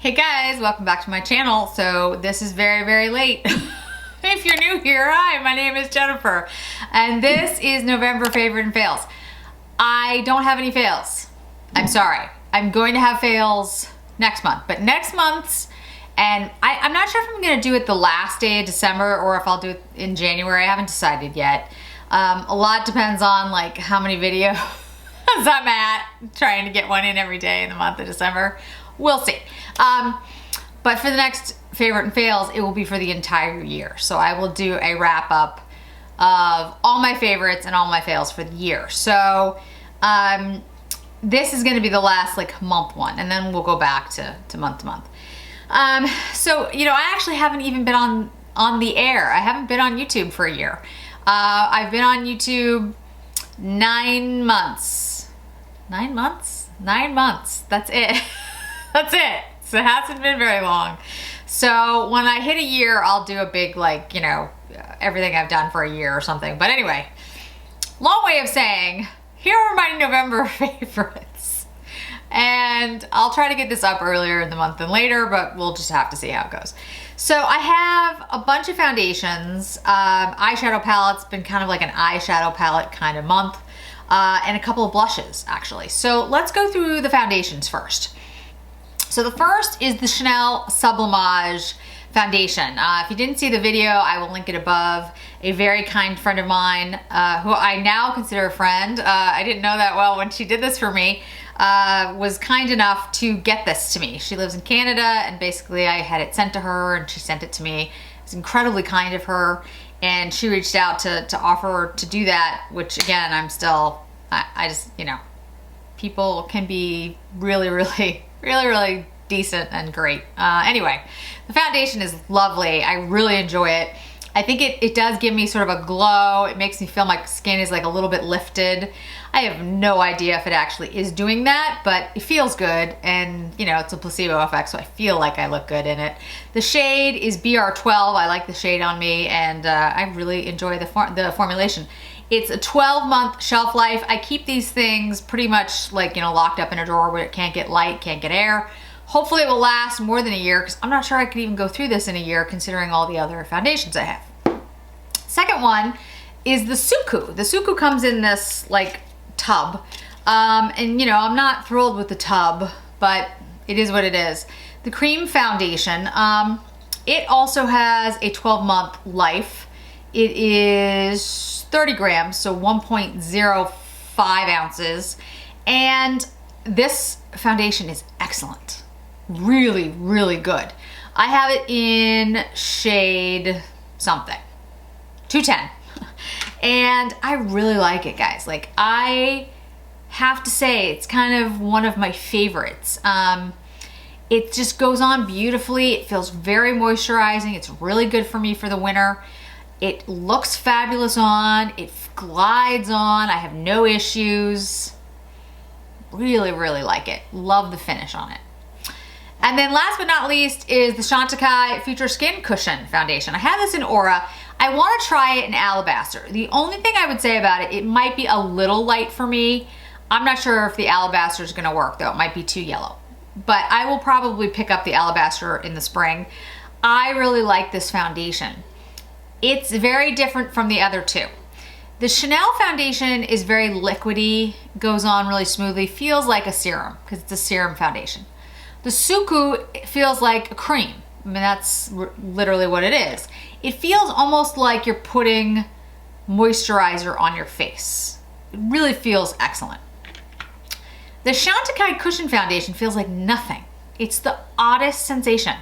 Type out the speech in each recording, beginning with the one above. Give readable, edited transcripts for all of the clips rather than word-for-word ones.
Hey guys, welcome back to my channel. So this is very, very late. If you're new here, hi, my name is Jennifer. And this is November favorite and fails. I don't have any fails. I'm sorry. I'm going to have fails next month. But next month's, and I'm not sure if I'm gonna do it the last day of December or if I'll do it in January. I haven't decided yet. A lot depends on like how many videos I'm at, trying to get one in every day in the month of December. We'll see. But for the next favorite and fails, it will be for the entire year. So I will do a wrap up of all my favorites and all my fails for the year. So this is gonna be the last like month one, and then we'll go back to month to month. So, you know, I actually haven't even been on the air. I haven't been on YouTube for a year. I've been on YouTube 9 months. 9 months? 9 months. That's it. That's it. So it hasn't been very long. So when I hit a year, I'll do a big, like, you know, everything I've done for a year or something. But anyway, long way of saying, here are my November favorites. And I'll try to get this up earlier in the month than later, but we'll just have to see how it goes. So I have a bunch of foundations. Eyeshadow palettes, been kind of like an eyeshadow palette kind of month. And a couple of blushes, actually. So let's go through the foundations first. So the first is the Chanel Sublimage foundation. If you didn't see the video, I will link it above. A very kind friend of mine, who I now consider a friend, I didn't know that well when she did this for me, was kind enough to get this to me. She lives in Canada, and basically I had it sent to her and she sent it to me. It's incredibly kind of her, and she reached out to offer to do that, which again, I'm still, I just, you know, people can be really, really, really, really decent and great. Anyway, the foundation is lovely. I really enjoy it. I think it does give me sort of a glow. It makes me feel my skin is like a little bit lifted. I have no idea if it actually is doing that, but it feels good, and you know, it's a placebo effect, so I feel like I look good in it. The shade is BR12. I like the shade on me, and I really enjoy the formulation. It's a 12-month shelf life. I keep these things pretty much like, you know, locked up in a drawer where it can't get light, can't get air. Hopefully it will last more than a year, because I'm not sure I could even go through this in a year considering all the other foundations I have. Second one is the Suku. The Suku comes in this like tub. And you know, I'm not thrilled with the tub, but it is what it is. The cream foundation, it also has a 12-month life. It is 30 grams, so 1.05 ounces. And this foundation is excellent. Really, really good. I have it in shade something, 210. And I really like it, guys. Like, I have to say, it's kind of one of my favorites. It just goes on beautifully. It feels very moisturizing. It's really good for me for the winter. It looks fabulous on. It glides on. I have no issues. Really, really like it. Love the finish on it. And then last but not least is the Chantecaille Future Skin Cushion Foundation. I have this in Aura. I want to try it in Alabaster. The only thing I would say about it, it might be a little light for me. I'm not sure if the Alabaster is going to work, though. It might be too yellow. But I will probably pick up the Alabaster in the spring. I really like this foundation. It's very different from the other two. The Chanel foundation is very liquidy, goes on really smoothly, feels like a serum because it's a serum foundation. The Suku feels like a cream. I mean, that's literally what it is. It feels almost like you're putting moisturizer on your face. It really feels excellent. The Chantecaille Cushion Foundation feels like nothing. It's the oddest sensation.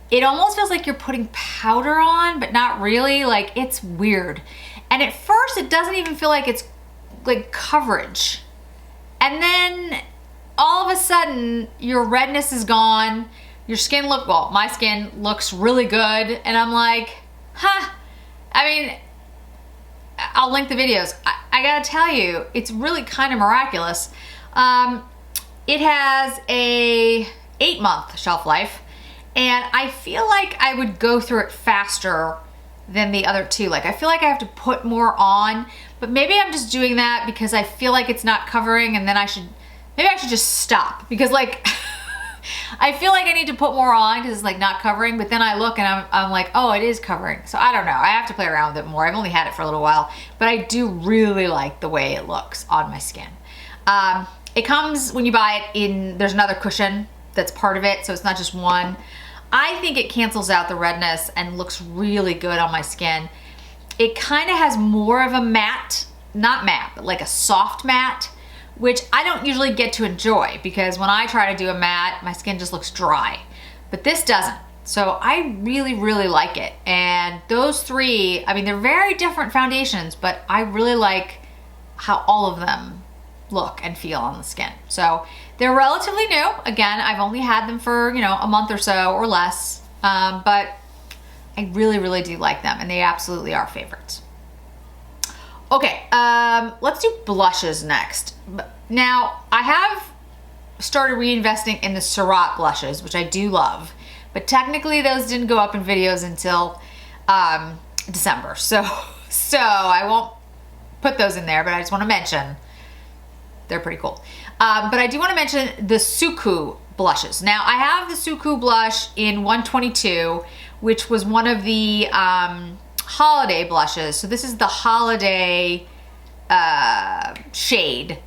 It almost feels like you're putting powder on, but not really. Like, it's weird. And at first, it doesn't even feel like it's like coverage. And then all of a sudden, your redness is gone. Your skin my skin looks really good. And I'm like, huh. I mean, I'll link the videos. I gotta tell you, it's really kind of miraculous. It has a 8-month shelf life. And I feel like I would go through it faster than the other two. Like, I feel like I have to put more on, but maybe I'm just doing that because I feel like it's not covering, and then maybe I should just stop, because like I feel like I need to put more on because it's like not covering, but then I look and I'm like, oh, it is covering. So I don't know. I have to play around with it more. I've only had it for a little while, but I do really like the way it looks on my skin. It comes, when you buy it, there's another cushion that's part of it, so it's not just one. I think it cancels out the redness and looks really good on my skin. It kind of has more of a matte, not matte, but like a soft matte, which I don't usually get to enjoy because when I try to do a matte, my skin just looks dry. But this doesn't. So I really, really like it. And those three, I mean, they're very different foundations, but I really like how all of them look and feel on the skin. So they're relatively new. Again, I've only had them for, you know, a month or so or less, but I really, really do like them and they absolutely are favorites. Okay, let's do blushes next. Now, I have started reinvesting in the Surratt blushes, which I do love, but technically those didn't go up in videos until December. So I won't put those in there, but I just want to mention they're pretty cool. But I do want to mention the Suku blushes. Now, I have the Suku blush in 122, which was one of the holiday blushes. So this is the holiday shade.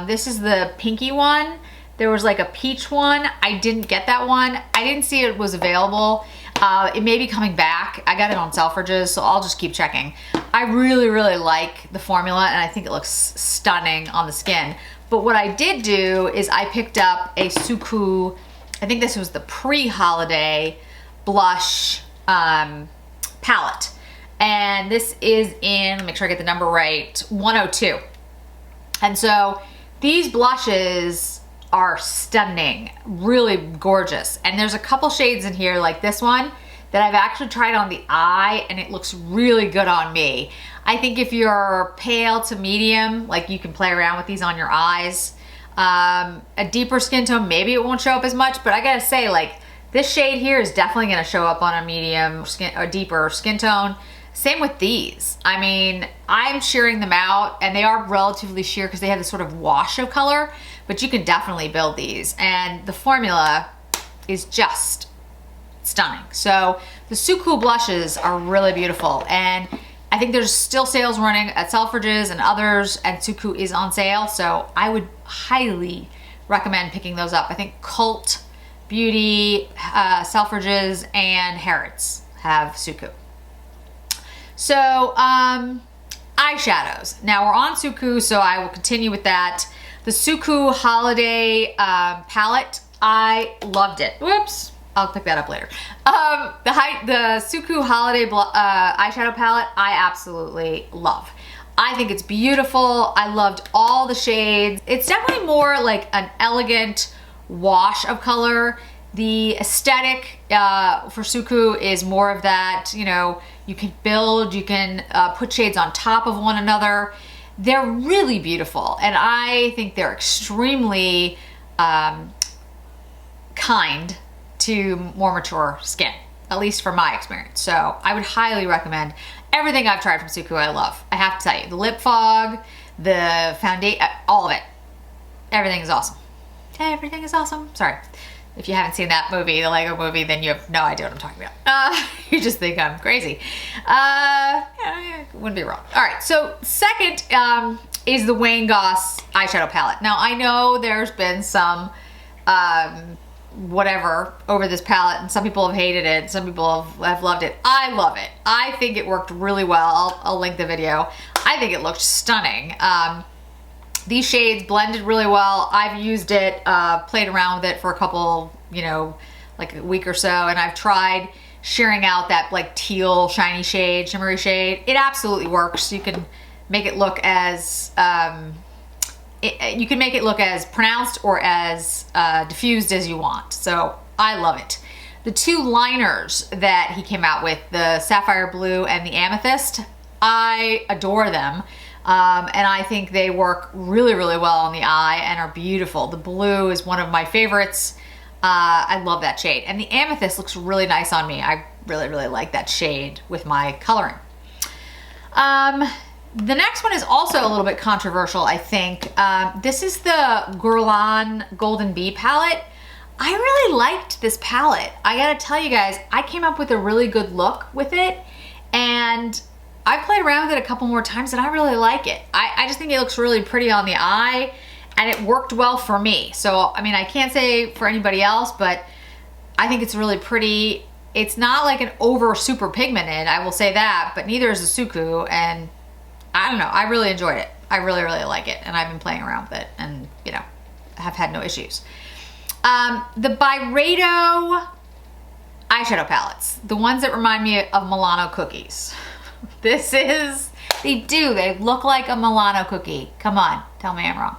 This is the pinky one. There was like a peach one. I didn't get that one. I didn't see it was available. It may be coming back. I got it on Selfridges, so I'll just keep checking. I really, really like the formula and I think it looks stunning on the skin. But what I did do is I picked up a Suku, I think this was the pre-holiday blush palette. And this is in, let me make sure I get the number right, 102. And so these blushes are stunning, really gorgeous. And there's a couple shades in here like this one that I've actually tried on the eye and it looks really good on me. I think if you're pale to medium, like you can play around with these on your eyes. A deeper skin tone, maybe it won't show up as much, but I gotta say, like, this shade here is definitely gonna show up on a medium skin or deeper skin tone. Same with these. I mean, I'm shearing them out and they are relatively sheer because they have this sort of wash of color, but you can definitely build these. And the formula is just stunning. So the Suku blushes are really beautiful. And I think there's still sales running at Selfridges and others, and Suku is on sale. So I would highly recommend picking those up. I think Cult Beauty, Selfridges, and Harrods have Suku. So, eyeshadows. Now we're on Suku, so I will continue with that. The Suku Holiday palette, I loved it. Whoops, I'll pick that up later. The Suku Holiday eyeshadow palette, I absolutely love. I think it's beautiful. I loved all the shades. It's definitely more like an elegant wash of color. The aesthetic for Suku is more of that, you know, you can build, you can put shades on top of one another. They're really beautiful, and I think they're extremely kind to more mature skin, at least from my experience. So I would highly recommend everything I've tried from Suku. I love. I have to tell you, the lip fog, the foundation, all of it. Everything is awesome. Everything is awesome. Sorry. If you haven't seen that movie, the Lego movie, then you have no idea what I'm talking about. You just think I'm crazy. Yeah, wouldn't be wrong. All right, so second is the Wayne Goss eyeshadow palette. Now, I know there's been some whatever over this palette, and some people have hated it, some people have loved it. I love it. I think it worked really well. I'll link the video. I think it looked stunning. These shades blended really well. I've used it, played around with it for a couple, you know, like a week or so, and I've tried shearing out that like teal shiny shade, shimmery shade. It absolutely works. You can make it look as you can make it look as pronounced or as diffused as you want. So I love it. The two liners that he came out with, the Sapphire Blue and the Amethyst, I adore them. And I think they work really, really well on the eye and are beautiful. The blue is one of my favorites. I love that shade. And the Amethyst looks really nice on me. I really, really like that shade with my coloring. The next one is also a little bit controversial, I think. This is the Guerlain Golden Bee palette. I really liked this palette. I gotta tell you guys, I came up with a really good look with it, and I played around with it a couple more times and I really like it. I just think it looks really pretty on the eye, and it worked well for me. So, I mean, I can't say for anybody else, but I think it's really pretty. It's not like an over super pigmented, I will say that, but neither is the Suku, and I don't know, I really enjoyed it. I really, really like it, and I've been playing around with it, and you know, have had no issues. The Byredo eyeshadow palettes, the ones that remind me of Milano cookies. They look like a Milano cookie. Come on, tell me I'm wrong.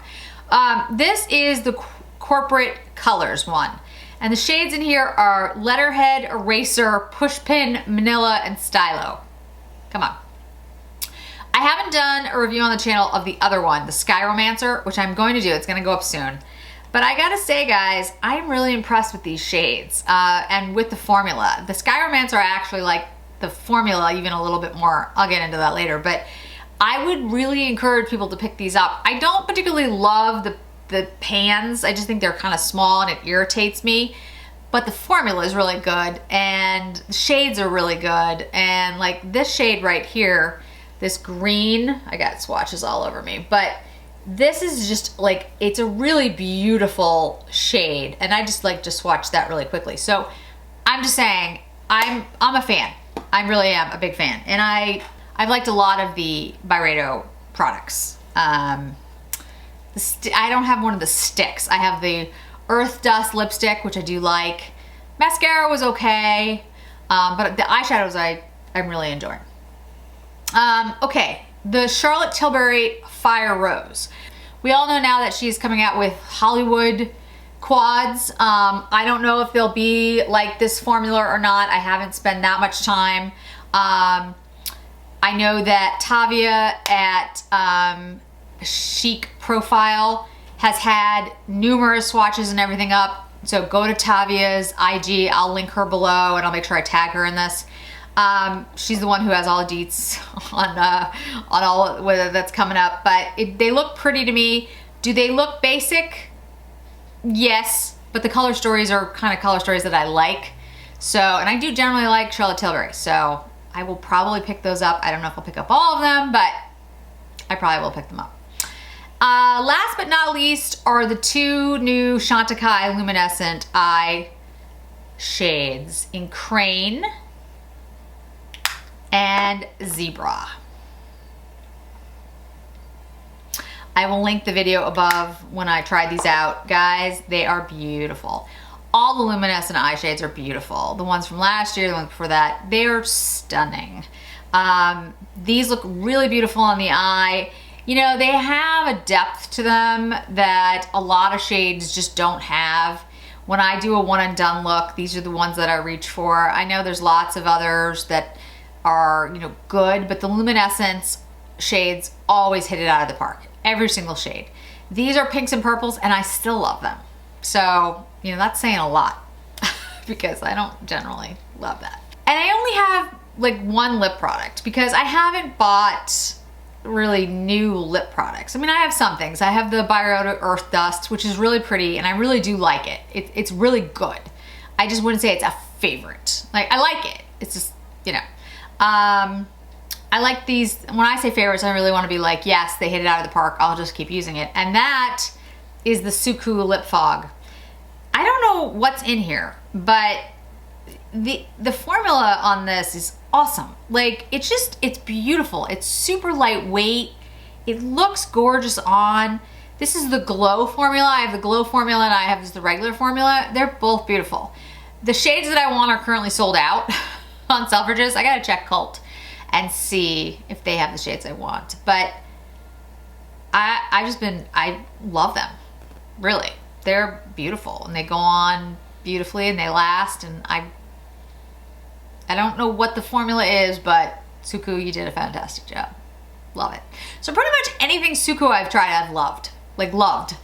This is the corporate colors one. And the shades in here are Letterhead, Eraser, Pushpin, Manila, and Stylo. Come on. I haven't done a review on the channel of the other one, the Sky Romancer, which I'm going to do. It's gonna go up soon. But I gotta say, guys, I'm really impressed with these shades and with the formula. The Sky Romancer, I actually like the formula even a little bit more. I'll get into that later, but I would really encourage people to pick these up. I don't particularly love the pans. I just think they're kind of small and it irritates me, but the formula is really good and the shades are really good. And like this shade right here, this green, I got swatches all over me, but this is just like, it's a really beautiful shade, and I just like to swatch that really quickly. So I'm just saying, I'm a fan. I really am a big fan, and I've liked a lot of the Byredo products. I don't have one of the sticks. I have the Earth Dust lipstick, which I do like. Mascara was okay, but the eyeshadows I'm really enjoying. Okay, the Charlotte Tilbury Fire Rose. We all know now that she's coming out with Hollywood quads. I don't know if they'll be like this formula or not. I haven't spent that much time. I know that Tavia at Chic Profile has had numerous swatches and everything up. So go to Tavia's IG. I'll link her below, and I'll make sure I tag her in this. She's the one who has all the deets on all whether that's coming up, but they look pretty to me. Do they look basic? Yes, but the color stories are kind of color stories that I like. So, and I do generally like Charlotte Tilbury, so I will probably pick those up. I don't know if I'll pick up all of them, but I probably will pick them up. Last but not least are the two new Chantecaille Luminescent Eye shades in Crane and Zebra. I will link the video above when I tried these out. Guys, they are beautiful. All the luminescent eye shades are beautiful. The ones from last year, the ones before that, they're stunning. These look really beautiful on the eye. You know, they have a depth to them that a lot of shades just don't have. When I do a one and done look, these are the ones that I reach for. I know there's lots of others that are, you know, good, but the luminescence shades always hit it out of the park. Every single shade. These are pinks and purples, and I still love them. So, you know, that's saying a lot because I don't generally love that. And I only have like one lip product because I haven't bought really new lip products. I mean, I have some things. I have the Byredo Earth Dust, which is really pretty, and I really do like it. It's really good. I just wouldn't say it's a favorite. Like, I like it. It's just, you know. I like these. When I say favorites, I really want to be like, yes, they hit it out of the park. I'll just keep using it. And that is the Suku Lip Fog. I don't know what's in here, but the formula on this is awesome. Like, it's beautiful. It's super lightweight. It looks gorgeous on. This is the Glow formula. I have the Glow formula and I have the regular formula. They're both beautiful. The shades that I want are currently sold out on Selfridges. I gotta check Cult and see if they have the shades I want. But I love them. Really. They're beautiful and they go on beautifully and they last, and I don't know what the formula is, but Suku, you did a fantastic job. Love it. So pretty much anything Suku I've tried, I've loved. Like, loved.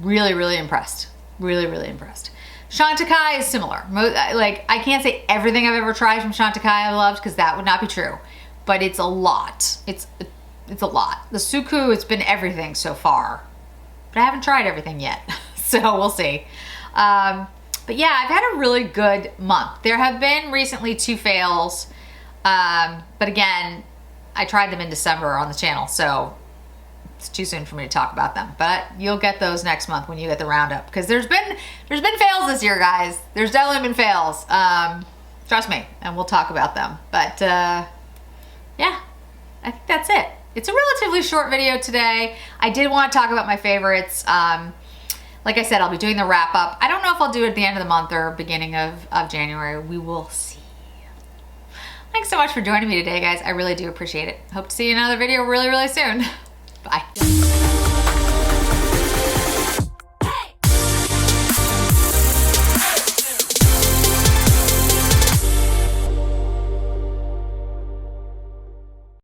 Really, really impressed. Really, really impressed. Chantecaille is similar. Like, I can't say everything I've ever tried from Chantecaille I loved, because that would not be true. But it's a lot. It's a lot. The Suku, it's been everything so far. But I haven't tried everything yet. So we'll see. But yeah, I've had a really good month. There have been recently 2 fails. But again, I tried them in December on the channel, so it's too soon for me to talk about them. But you'll get those next month when you get the roundup, because there's been fails this year, guys. There's definitely been fails. Trust me, and we'll talk about them. But yeah, I think that's it. It's a relatively short video today. I did want to talk about my favorites. Like I said, I'll be doing the wrap up. I don't know if I'll do it at the end of the month or beginning of January. We will see. Thanks so much for joining me today, guys. I really do appreciate it. Hope to see you in another video really, really soon. Bye.